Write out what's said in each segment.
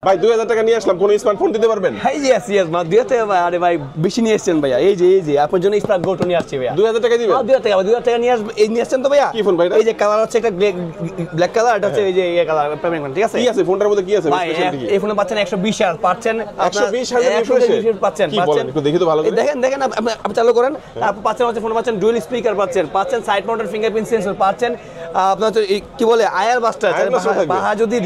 ভাই 2000 টাকা নিয়ে আসলাম, কোন স্মার্টফোন দিতে পারবেন? ইয়েস ইয়েস মা 2000 টাকা ভাই। আরে ভাই বেশি নিয়ে এসেছেন ভাইয়া। এই যে আপনার জন্য স্মার্ট গোটো নিয়ে আসছি ভাইয়া। 2000 টাকা দিবেন? 2000 টাকা নিয়ে আসবেন। এই নিয়ে আসছেন তো ভাইয়া? কি ফোন ভাই এটা? এই যে কালার হচ্ছে একটা ব্ল্যাক কালার, এটা হচ্ছে এই যে এই কালার পেমেন্ট, ঠিক আছে? কি আছে ফোনটার মধ্যে, কি আছে ভাই এই ফোনে পাচ্ছেন 120,000 পাচ্ছেন, 120,000 রিফ্রেশ পাচ্ছেন। কি বলেন, একটু দেখি তো ভালো করে। দেখেন আপনি চালু করেন। তারপর পাচ্ছেন হচ্ছে ফোনে পাচ্ছেন ডুয়াল স্পিকার, পাচ্ছেন সাইড মাউন্টেড ফিঙ্গারপ্রিন্ট সেন্সর, পাচ্ছেন আপনার হচ্ছে কি বলে আয়ার বাস্টার। বাহা যদি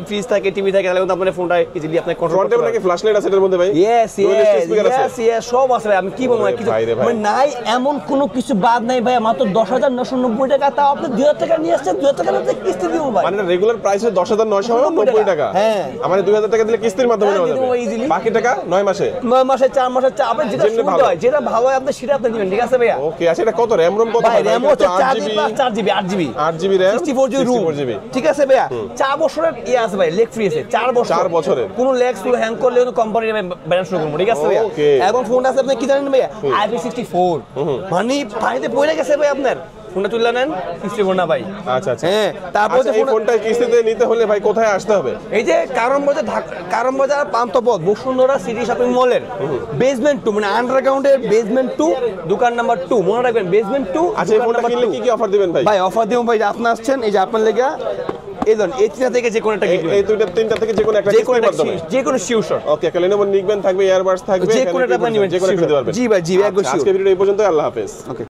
ফ্রিজ থাকে, টিভি থাকে, তাহলে আপনার ফোনটা ইজিলি আপনি কন্ট্রোল করতে পারবেন। নাকি ফ্ল্যাশ লাইট আছে এর মধ্যে ভাই? ইয়েস সব আছে ভাই। আমি কি বলবো, কিছু মানে নাই এমন কোনো কিছু বাদ নাই ভাই। মাত্র 10,990 টাকা, তাও আপনি 2000 টাকা নিয়ে আসছেন। 2000 টাকা দিয়ে কিস্তি দিব ভাই। মানে রেগুলার প্রাইস হচ্ছে 10,990 টাকা। হ্যাঁ, আমাদের 2000 টাকা দিলে কিস্তির মাধ্যমে নেওয়া যাবে। বাকি টাকা 9 মাসে, 9 মাসে, 4 মাসে, আপনি যেটা সুবিধা হয়, যেটা ভালো হয় আপনি সেটা আপনি দিবেন, ঠিক আছে ভাইয়া? ওকে। আচ্ছা, এটা কত র‍্যাম রম কত? ভাই র‍্যাম হচ্ছে 4GB plus 4GB RAM, 64GB, ঠিক আছে ভাইয়া? 4 বছরের আছে ভাই, লেগ ফ্রি আছে 4 বছর। 4 বছরের কোনো লেগ স্লো হ্যাং করলে কোনো কোম্পানির ব্যালেন্স শুরু করব, ঠিক আছে ভাইয়া? এখন ফোনটা আছে আপনি কি জানেন ভাইয়া? IP64, মানে পানিতে পড়ে গেছে ভাই। আপনার ফোনটা তুললে নেন, কিস্তি করনা ভাই। আচ্ছা আচ্ছা। হ্যাঁ, তারপর এই ফোনটা কিস্তিতে নিতে হলে ভাই কোথায় আসতে হবে? এই যে কারণ বাজার পান্থপথ বসুন্ধরা সিটি শপিং মলের বেসমেন্ট 2, মানে আন্ডারগ্রাউন্ডের বেসমেন্ট 2, দোকান নাম্বার 2, মনে রাখবেন বেসমেন্ট 2। আচ্ছা, এই ফোনটা কিনলে কি কি অফার দিবেন ভাই? ভাই অফার দেব ভাই, আপনি আসছেন, এই যে আপনার লেগা এই ধরুন এই তিনটা থেকে যে কোনো একটা কিনবেন। এই দুইটা তিনটা থেকে যে কোনো একটা কিস্তির মাধ্যমে, যে কোনো শিওর শট। ওকে, একটা Lenovo নিবেন থাকবে, ইয়ারবাডস থাকবে, যে কোনো একটা আপনি নেবেন। যে কোনো একটা নিতে পারবেন। জি ভাই, জি একদম শিওর। আজকে ভিডিও এই পর্যন্ত। আল্লাহ হাফেজ। ওকে।